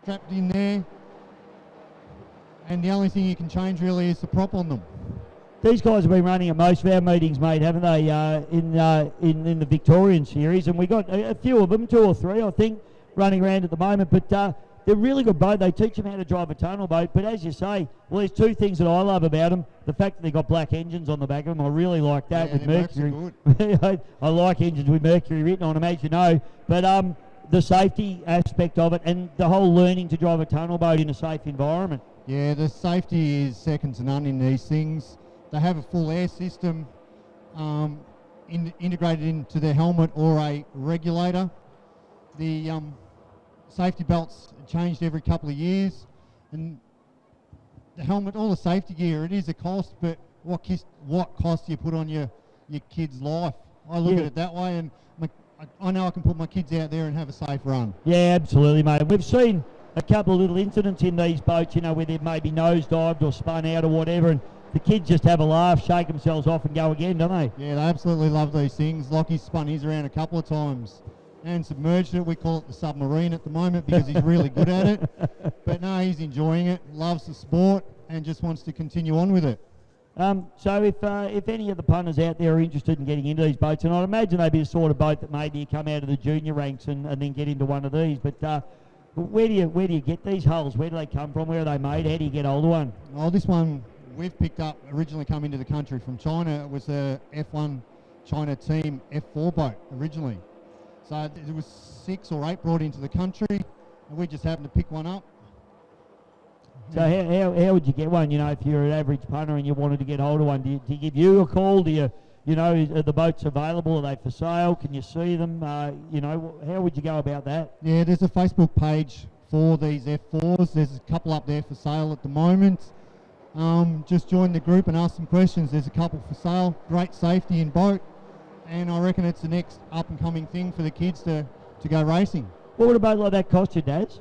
strapped in there, and the only thing you can change really is the prop on them. These guys have been running at most of our meetings, mate, haven't they, in the Victorian series, and we got a few of them, 2 or 3, I think, running around at the moment, but they're really good boat. They teach them how to drive a tunnel boat, but as you say, well, there's 2 things that I love about them. The fact that they've got black engines on the back of them, I really like that with Mercury. I like engines with Mercury written on them, as you know, but the safety aspect of it and the whole learning to drive a tunnel boat in a safe environment. Yeah, the safety is second to none in these things. They have a full air system integrated into their helmet or a regulator. The safety belts are changed every couple of years, and the helmet, all the safety gear, it is a cost, but what cost do you put on your kid's life? I look at it that way, and I know I can put my kids out there and have a safe run. Yeah, absolutely, mate. We've seen a couple of little incidents in these boats, you know, where they've maybe nosedived or spun out or whatever, and the kids just have a laugh, shake themselves off and go again, don't they? Yeah, they absolutely love these things. Lockie's spun his around a couple of times and submerged it. We call it the submarine at the moment because he's really good at it. But no, he's enjoying it, loves the sport, and just wants to continue on with it. So if any of the punters out there are interested in getting into these boats, and I'd imagine they'd be the sort of boat that maybe you come out of the junior ranks and then get into one of these, but where do you get these hulls? Where do they come from? Where are they made? How do you get hold of one? Oh, this one we've picked up, originally come into the country from China. It was a F1 China team F4 boat originally. So there was 6 or 8 brought into the country, and we just happened to pick one up. So how would you get one? You know, if you're an average punter and you wanted to get hold of one, do you give you a call? Do you know, are the boats available? Are they for sale? Can you see them? You know, how would you go about that? Yeah, there's a Facebook page for these F4s. There's a couple up there for sale at the moment. Just join the group and ask some questions. There's a couple for sale. Great safety in boat, and I reckon it's the next up and coming thing for the kids to go racing. What would a boat like that cost you, Daz?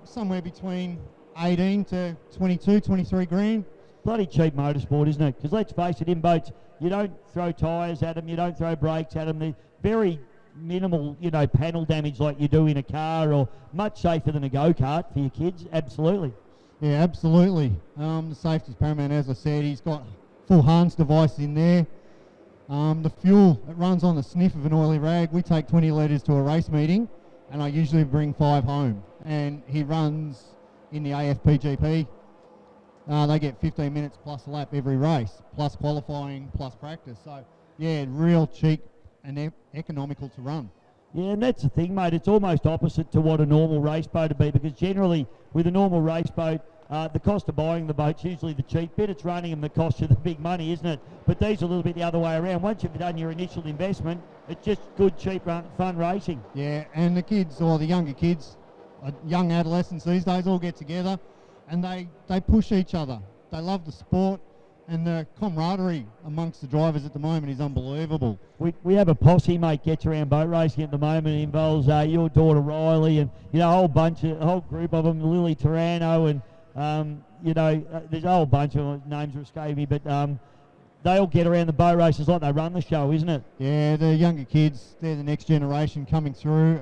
Somewhere between 18 to 22, 23 grand. Bloody cheap motorsport, isn't it? Because let's face it, in boats, you don't throw tyres at them, you don't throw brakes at them. They're very minimal, you know, panel damage like you do in a car, or much safer than a go-kart for your kids. Absolutely. Yeah, absolutely. The safety's paramount, as I said. He's got full Hans device in there. The fuel, it runs on the sniff of an oily rag. We take 20 litres to a race meeting, and I usually bring 5 home. And he runs in the AFPGP. They get 15 minutes plus a lap every race, plus qualifying, plus practice. So, yeah, real cheap and economical to run. Yeah, and that's the thing, mate. It's almost opposite to what a normal race boat would be, because generally with a normal race boat, the cost of buying the boat's usually the cheap bit. It's running them that costs you the big money, isn't it? But these are a little bit the other way around. Once you've done your initial investment, it's just good, cheap, fun racing. Yeah, and the kids, or the younger kids, young adolescents these days, all get together and they push each other. They love the sport, and the camaraderie amongst the drivers at the moment is unbelievable. We have a posse, mate, gets around boat racing at the moment. It involves your daughter Riley and, you know, a whole group of them, Lily Turano, and you know, there's a whole bunch of names that escape me, but they all get around the boat races like they run the show, isn't it? Yeah, the younger kids, they're the next generation coming through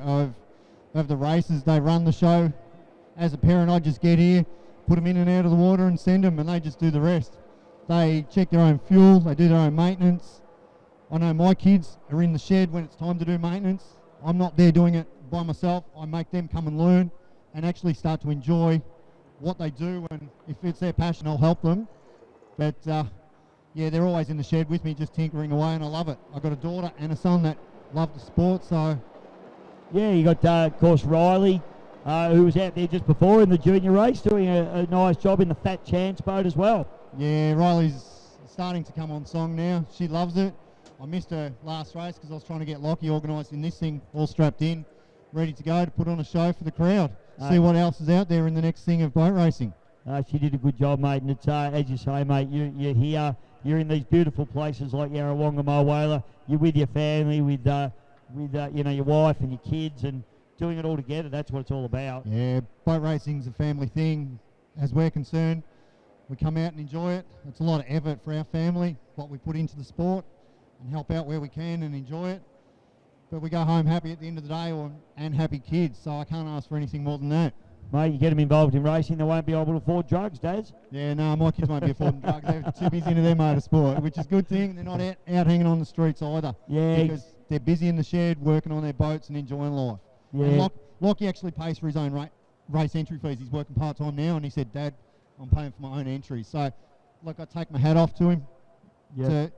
of the races. They run the show. As a parent, I just get here, put them in and out of the water and send them, and they just do the rest. They check their own fuel, they do their own maintenance. I know my kids are in the shed when it's time to do maintenance. I'm not there doing it by myself. I make them come and learn and actually start to enjoy what they do, and if it's their passion, I'll help them. But yeah, they're always in the shed with me, just tinkering away, and I love it. I've got a daughter and a son that love the sport, so... Yeah, you got, of course, Riley, who was out there just before in the junior race, doing a nice job in the Fat Chance boat as well. Yeah, Riley's starting to come on song now. She loves it. I missed her last race because I was trying to get Lockie organised in this thing, all strapped in, ready to go to put on a show for the crowd. See what else is out there in the next thing of boat racing. She did a good job, mate, and it's, as you say, mate, you're here, you're in these beautiful places like Yarrawonga, Mulwala, you're with your family, with you know, your wife and your kids, and doing it all together. That's what it's all about. Yeah, boat racing's a family thing. As we're concerned, we come out and enjoy it. It's a lot of effort for our family, what we put into the sport, and help out where we can and enjoy it. But we go home happy at the end of the day, and happy kids, so I can't ask for anything more than that. Mate, you get them involved in racing, they won't be able to afford drugs, Daz. Yeah, no, my kids won't be affording drugs. They're too busy into their motorsport, which is a good thing. They're not out hanging on the streets either. Yeah. Because they're busy in the shed, working on their boats and enjoying life. Yeah. And Lockie actually pays for his own race entry fees. He's working part-time now, and he said, Dad, I'm paying for my own entries. So, look, I take my hat off to him to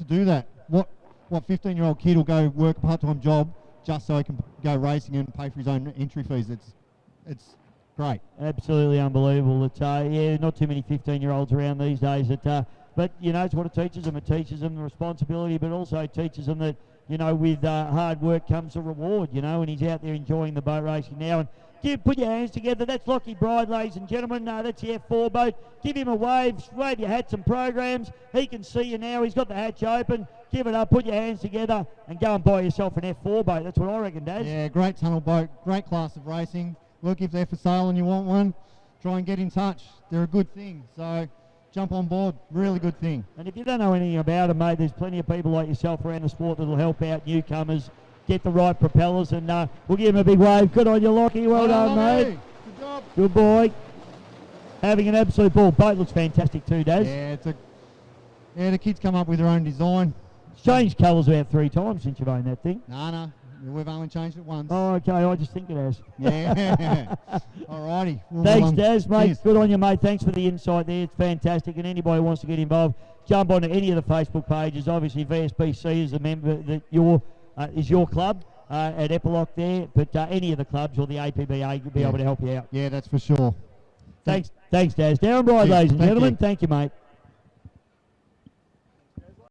do that. What 15-year-old kid will go work a part-time job just so he can go racing and pay for his own entry fees? It's great. Absolutely unbelievable. It's, not too many 15-year-olds around these days. But, you know, it's what it teaches them. It teaches them the responsibility, but also teaches them that, you know, with hard work comes a reward, you know, and he's out there enjoying the boat racing now. And put your hands together. That's Lockie Bride, ladies and gentlemen. That's the F4 boat. Give him a wave your hats and programs. He can see you now. He's got the hatch open. Give it up, put your hands together, and go and buy yourself an F4 boat. That's what I reckon, Daz. Yeah, great tunnel boat, great class of racing. Look, if they're for sale and you want one, try and get in touch. They're a good thing. So jump on board. Really good thing. And if you don't know anything about them, mate, there's plenty of people like yourself around the sport that will help out newcomers, get the right propellers, and we'll give him a big wave. Good on you, Lockie. Well done, mate. Good job. Good boy. Having an absolute ball. Boat looks fantastic too, Daz. Yeah, the kids come up with their own design. It's changed colours about 3 times since you've owned that thing. No, we've only changed it once. Oh, okay, I just think it has. Yeah. Alrighty. Thanks, Daz, mate. Cheers. Good on you, mate. Thanks for the insight there. It's fantastic. And anybody who wants to get involved, jump onto any of the Facebook pages. Obviously, VSBC is a member that is your club at Epiloc there. But any of the clubs or the APBA will be able to help you out. Yeah, that's for sure. Thanks, Daz. Darren Bride, ladies and gentlemen. Thank you, mate.